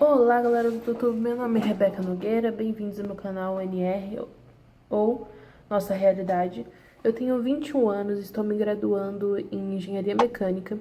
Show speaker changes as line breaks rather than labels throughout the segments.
Olá, galera do YouTube, meu nome é Rebeca Nogueira, bem-vindos ao meu canal NR ou Nossa Realidade. Eu tenho 21 anos, estou me graduando em Engenharia Mecânica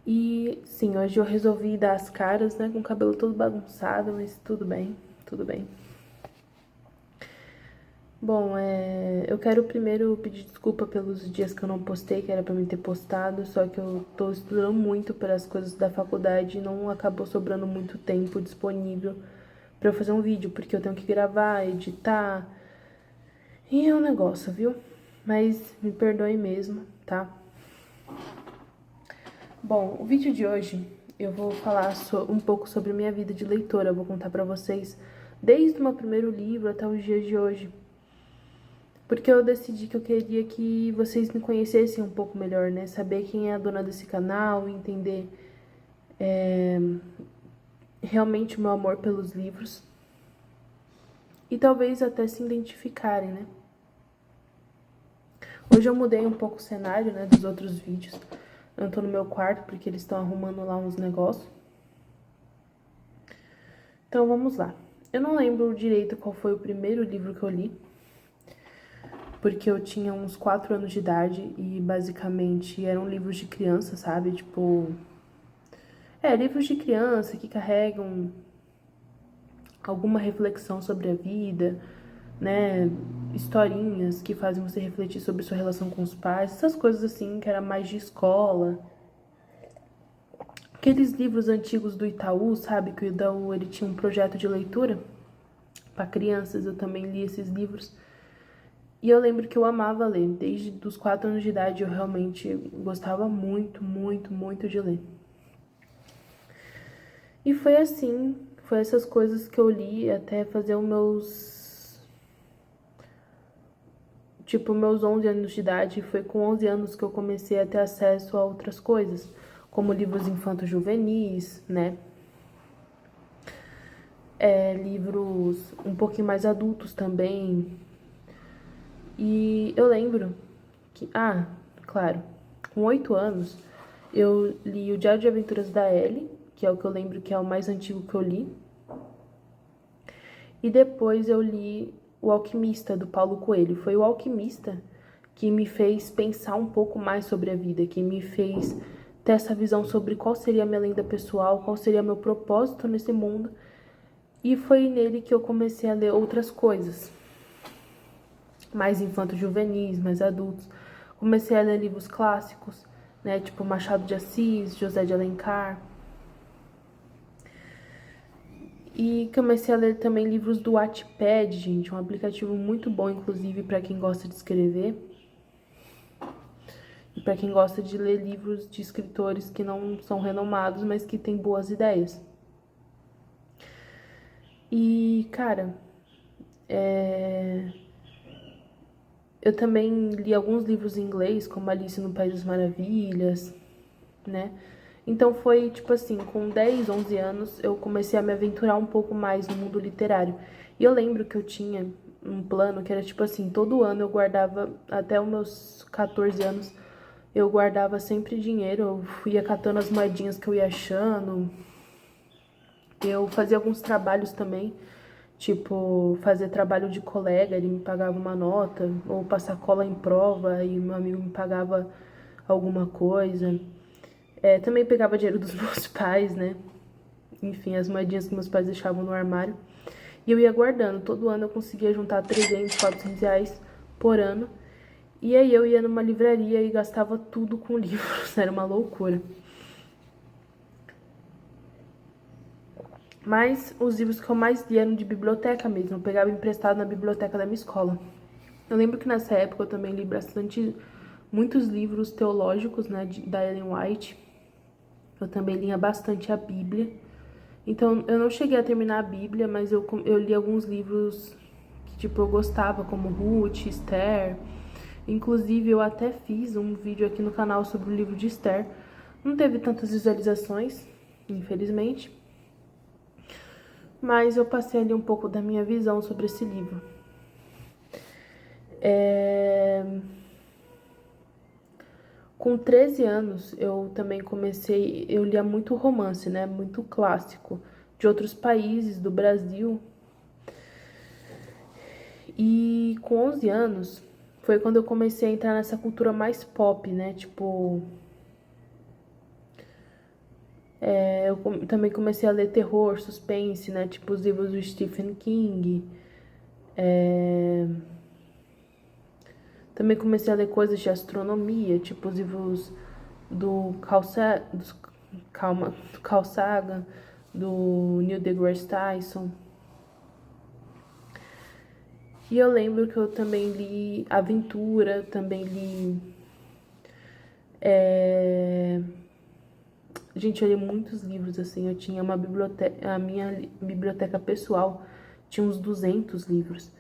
e sim, hoje eu resolvi dar as caras, né, com o cabelo todo bagunçado, mas tudo bem, tudo bem. Bom, eu quero primeiro pedir desculpa pelos dias que eu não postei, que era pra mim ter postado, só que eu tô estudando muito para as coisas da faculdade e não acabou sobrando muito tempo disponível pra eu fazer um vídeo, porque eu tenho que gravar, editar, e é um negócio, viu? Mas me perdoe mesmo, tá? Bom, o vídeo de hoje eu vou falar um pouco sobre minha vida de leitora, eu vou contar pra vocês desde o meu primeiro livro até os dias de hoje. Porque eu decidi que eu queria que vocês me conhecessem um pouco melhor, né? Saber quem é a dona desse canal, entender realmente o meu amor pelos livros. E talvez até se identificarem, né? Hoje eu mudei um pouco o cenário, né, dos outros vídeos. Eu tô no meu quarto porque eles estão arrumando lá uns negócios. Então vamos lá. Eu não lembro direito qual foi o primeiro livro que eu li, porque eu tinha uns 4 anos de idade e basicamente eram livros de criança, sabe? Tipo, livros de criança que carregam alguma reflexão sobre a vida, né? Historinhas que fazem você refletir sobre sua relação com os pais, essas coisas assim que era mais de escola. Aqueles livros antigos do Itaú, sabe? Que o Itaú ele tinha um projeto de leitura para crianças, eu também li esses livros. E eu lembro que eu amava ler. Desde os 4 anos de idade eu realmente gostava muito, muito, muito de ler. E foi assim, foi essas coisas que eu li até fazer os meus 11 anos de idade. Foi com 11 anos que eu comecei a ter acesso a outras coisas, como livros infanto-juvenis, né? Livros um pouquinho mais adultos também. E eu lembro que, claro, com 8 anos, eu li o Diário de Aventuras da Ellie, que é o que eu lembro que é o mais antigo que eu li. E depois eu li O Alquimista, do Paulo Coelho. Foi o Alquimista que me fez pensar um pouco mais sobre a vida, que me fez ter essa visão sobre qual seria a minha lenda pessoal, qual seria meu propósito nesse mundo. E foi nele que eu comecei a ler outras coisas, mais infanto-juvenis, mais adultos. Comecei a ler livros clássicos, né, tipo Machado de Assis, José de Alencar. E comecei a ler também livros do Wattpad, gente, um aplicativo muito bom, inclusive, para quem gosta de escrever. E para quem gosta de ler livros de escritores que não são renomados, mas que têm boas ideias. E, cara, eu também li alguns livros em inglês, como Alice no País das Maravilhas, né? Então foi tipo assim, com 10, 11 anos eu comecei a me aventurar um pouco mais no mundo literário. E eu lembro que eu tinha um plano que era tipo assim, todo ano eu guardava, até os meus 14 anos, eu guardava sempre dinheiro, eu ia catando as moedinhas que eu ia achando. Eu fazia alguns trabalhos também, tipo, fazer trabalho de colega, ele me pagava uma nota, ou passar cola em prova e meu amigo me pagava alguma coisa. Também pegava dinheiro dos meus pais, né? Enfim, as moedinhas que meus pais deixavam no armário. E eu ia guardando. Todo ano eu conseguia juntar 300, 400 reais por ano. E aí eu ia numa livraria e gastava tudo com livros. Era uma loucura. Mas os livros que eu mais li eram de biblioteca mesmo. Eu pegava emprestado na biblioteca da minha escola. Eu lembro que nessa época eu também li muitos livros teológicos, né, da Ellen White. Eu também lia bastante a Bíblia. Então, eu não cheguei a terminar a Bíblia, mas eu li alguns livros que, tipo, eu gostava, como Ruth, Esther. Inclusive, eu até fiz um vídeo aqui no canal sobre o livro de Esther. Não teve tantas visualizações, infelizmente. Mas eu passei ali um pouco da minha visão sobre esse livro. Com 13 anos, eu também eu lia muito romance, né? Muito clássico. de outros países, do Brasil. E com 11 anos foi quando eu comecei a entrar nessa cultura mais pop, né? Tipo, eu também comecei a ler terror, suspense, né? Tipo os livros do Stephen King. Também comecei a ler coisas de astronomia, tipo os livros do do Carl Sagan, do Neil deGrasse Tyson. E eu lembro que eu também li aventura, também li... Gente, eu li muitos livros, assim, eu tinha uma biblioteca, a minha biblioteca pessoal tinha uns 200 livros.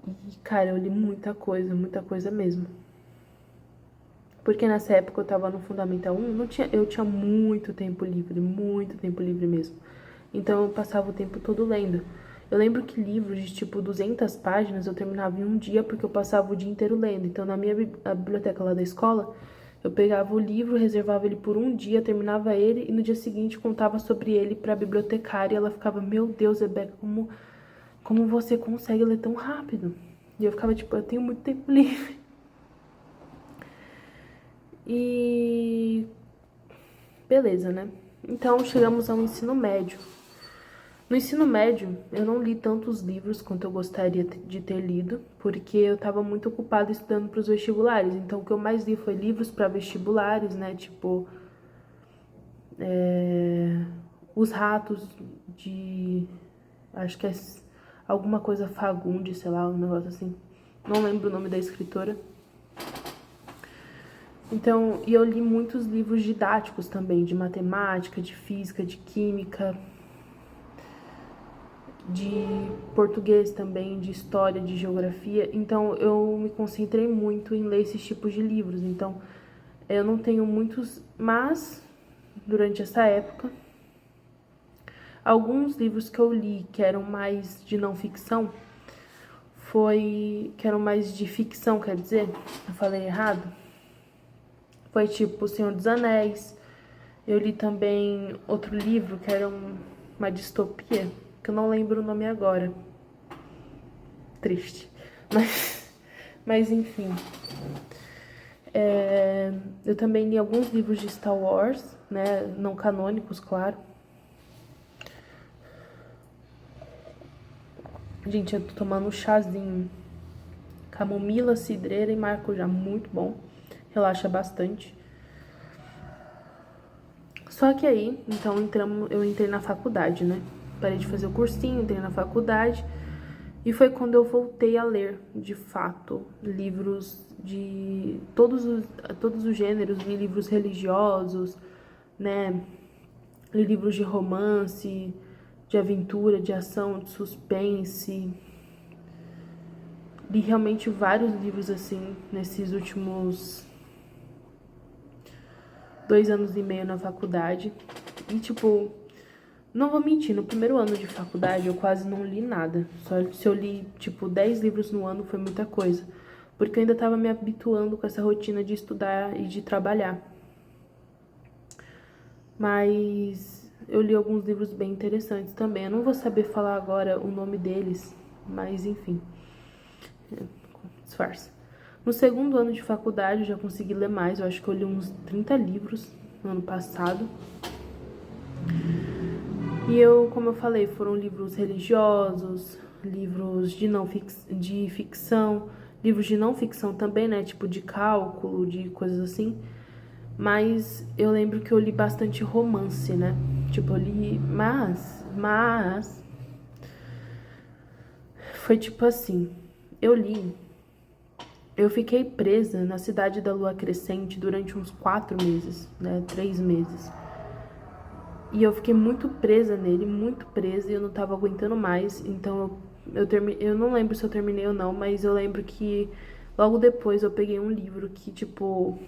E, cara, eu li muita coisa mesmo. Porque nessa época eu tava no Fundamental 1, eu tinha muito tempo livre mesmo. Então eu passava o tempo todo lendo. Eu lembro que livros de tipo 200 páginas eu terminava em um dia porque eu passava o dia inteiro lendo. Então na minha a biblioteca lá da escola, eu pegava o livro, reservava ele por um dia, terminava ele e no dia seguinte contava sobre ele pra bibliotecária e ela ficava: "Meu Deus, Rebeca, como você consegue ler tão rápido?" E eu ficava tipo: "Eu tenho muito tempo livre." E beleza, né? Então chegamos ao ensino médio. No ensino médio, eu não li tantos livros quanto eu gostaria de ter lido, porque eu estava muito ocupada estudando para os vestibulares. Então, o que eu mais li foi livros para vestibulares, né? Tipo, Os Ratos de... Acho que é alguma coisa Fagundes, sei lá, um negócio assim. Não lembro o nome da escritora. Então, e eu li muitos livros didáticos também, de matemática, de física, de química, de português também, de história, de geografia. Então eu me concentrei muito em ler esses tipos de livros. Então eu não tenho muitos, mas durante essa época, alguns livros que eu li que eram mais de não ficção, que eram mais de ficção, quer dizer, eu falei errado. Foi tipo O Senhor dos Anéis. Eu li também outro livro que era uma distopia, que eu não lembro o nome agora. Triste. Mas enfim. Eu também li alguns livros de Star Wars, né? Não canônicos, claro. Gente, eu tô tomando um chazinho. Camomila, cidreira e maracujá. Muito bom. Relaxa bastante. Só que aí, então, eu entrei na faculdade, né? Parei de fazer o cursinho, entrei na faculdade. E foi quando eu voltei a ler, de fato, livros de todos os gêneros, li livros religiosos, né? Li livros de romance, de aventura, de ação, de suspense. Li realmente vários livros assim nesses últimos 2 anos e meio na faculdade. E tipo, não vou mentir, no primeiro ano de faculdade eu quase não li nada. Só se eu li tipo 10 livros no ano foi muita coisa. Porque eu ainda estava me habituando com essa rotina de estudar e de trabalhar. Mas eu li alguns livros bem interessantes também. Eu não vou saber falar agora o nome deles, mas enfim. Disfarce. No segundo ano de faculdade eu já consegui ler mais. Eu acho que eu li uns 30 livros no ano passado. E como eu falei, foram livros religiosos, livros de ficção, livros de não ficção também, né? Tipo de cálculo, de coisas assim. Mas eu lembro que eu li bastante romance, né? Tipo, eu li... Mas... Foi tipo assim... Eu fiquei presa na Cidade da Lua Crescente durante uns 4 meses, né? 3 meses. E eu fiquei muito presa nele, muito presa, e eu não tava aguentando mais. Então eu não lembro se eu terminei ou não, mas eu lembro que logo depois eu peguei um livro que, tipo...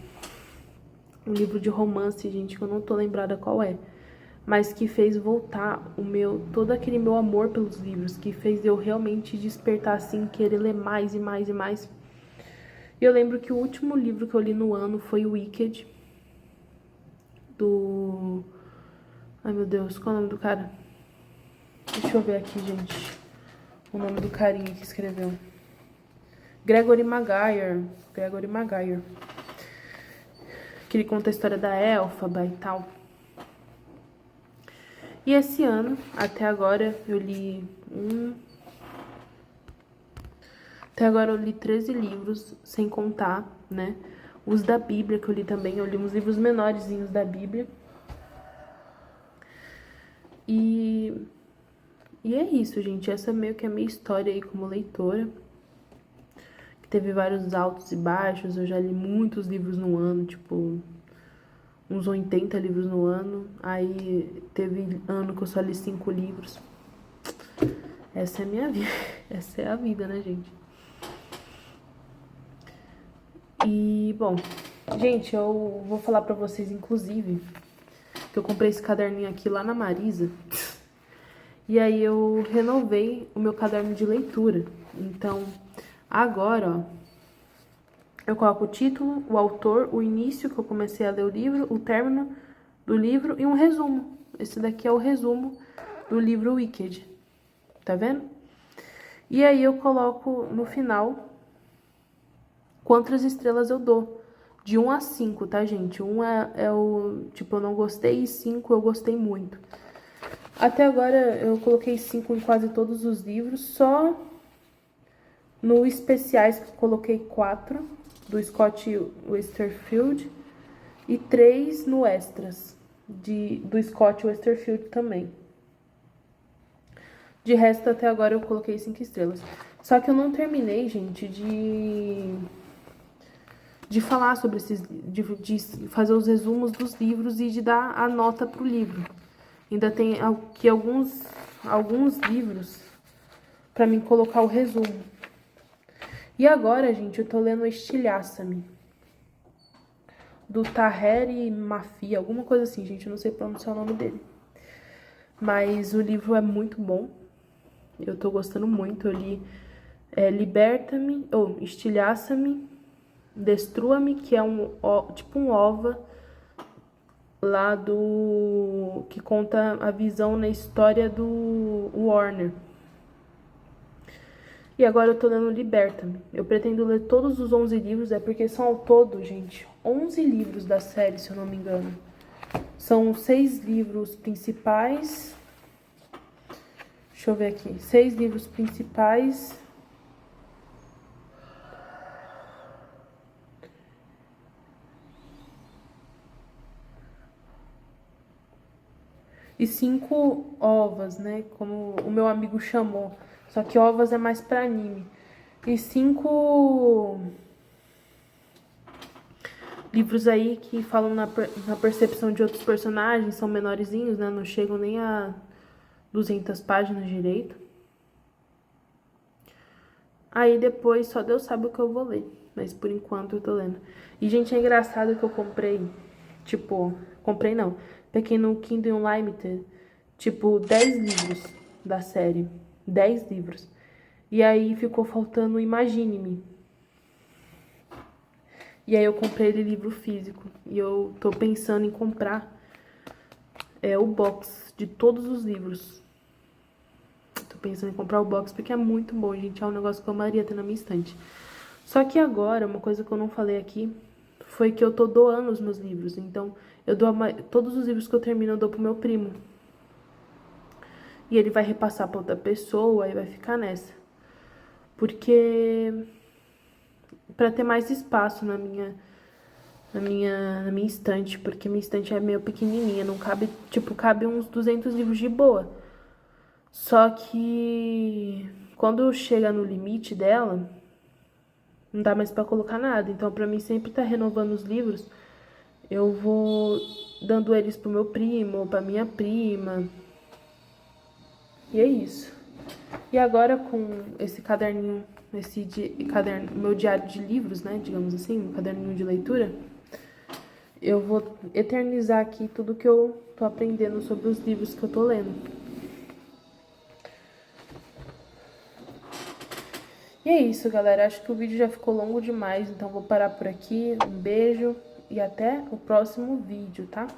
Um livro de romance, gente, que eu não tô lembrada qual é. Mas que fez voltar todo aquele meu amor pelos livros, que fez eu realmente despertar, assim, querer ler mais e mais e mais. E eu lembro que o último livro que eu li no ano foi o Wicked, do... Ai, meu Deus, qual é o nome do cara? Deixa eu ver aqui, gente, o nome do carinha que escreveu. Gregory Maguire. Gregory Maguire. Que ele conta a história da Elphaba e tal. E esse ano, até agora, eu li Até agora eu li 13 livros, sem contar, né? Os da Bíblia que eu li também. Eu li uns livros menorzinhos da Bíblia. E é isso, gente. Essa meio que é a minha história aí como leitora. Que teve vários altos e baixos. Eu já li muitos livros no ano, tipo, uns 80 livros no ano. Aí teve ano que eu só li 5 livros. Essa é a minha vida. Essa é a vida, né, gente? E, bom, gente, eu vou falar pra vocês, inclusive, que eu comprei esse caderninho aqui lá na Marisa. E aí eu renovei o meu caderno de leitura. Então, agora, ó, eu coloco o título, o autor, o início que eu comecei a ler o livro, o término do livro e um resumo. Esse daqui é o resumo do livro Wicked. Tá vendo? E aí eu coloco no final quantas estrelas eu dou. De 1 a 5, tá, gente? 1 é o, tipo, eu não gostei, e 5 eu gostei muito. Até agora eu coloquei 5 em quase todos os livros, só no especiais que eu coloquei 4, do Scott Westerfield, e 3 no extras, do Scott Westerfield também. De resto, até agora eu coloquei 5 estrelas. Só que eu não terminei, gente, de falar sobre esses, de fazer os resumos dos livros e de dar a nota pro livro. Ainda tem aqui alguns livros pra mim colocar o resumo. E agora, gente, eu tô lendo Estilhaça-me, do Taher Mafia, alguma coisa assim, gente, eu não sei pronunciar o nome dele. Mas o livro é muito bom, eu tô gostando muito. Eu li Liberta-me, ou Estilhaça-me, Destrua-me, que é tipo um OVA lá que conta a visão na história do Warner. E agora eu tô lendo Liberta-me. Eu pretendo ler todos os 11 livros, porque são ao todo, gente, 11 livros da série, se eu não me engano. São 6 livros principais. Deixa eu ver aqui. 6 livros principais. E 5 ovas, né? Como o meu amigo chamou. Só que ovas é mais pra anime. E 5 livros aí que falam na percepção de outros personagens. São menorzinhos, né? Não chegam nem a 200 páginas direito. Aí depois só Deus sabe o que eu vou ler. Mas por enquanto eu tô lendo. E, gente, é engraçado que eu comprei. Tipo, comprei não. Peguei no Kindle Unlimited, tipo, 10 livros da série. 10 livros. E aí ficou faltando Imagine-me. E aí eu comprei ele livro físico. E eu tô pensando em comprar o box de todos os livros. Tô pensando em comprar o box porque é muito bom, gente. É um negócio que eu amaria ter na minha estante. Só que agora, uma coisa que eu não falei aqui foi que eu tô doando os meus livros. Então, eu dou todos os livros que eu termino, eu dou pro meu primo. E ele vai repassar pra outra pessoa e vai ficar nessa. Porque pra ter mais espaço na minha estante, porque minha estante é meio pequenininha, não cabe, tipo, cabe uns 200 livros de boa. Só que quando chega no limite dela, não dá mais pra colocar nada. Então, pra mim sempre tá renovando os livros, eu vou dando eles pro meu primo ou pra minha prima. E é isso. E agora com esse caderninho, meu diário de livros, né, digamos assim, um caderninho de leitura, eu vou eternizar aqui tudo que eu tô aprendendo sobre os livros que eu tô lendo. E é isso, galera. Acho que o vídeo já ficou longo demais, então vou parar por aqui. Um beijo e até o próximo vídeo, tá?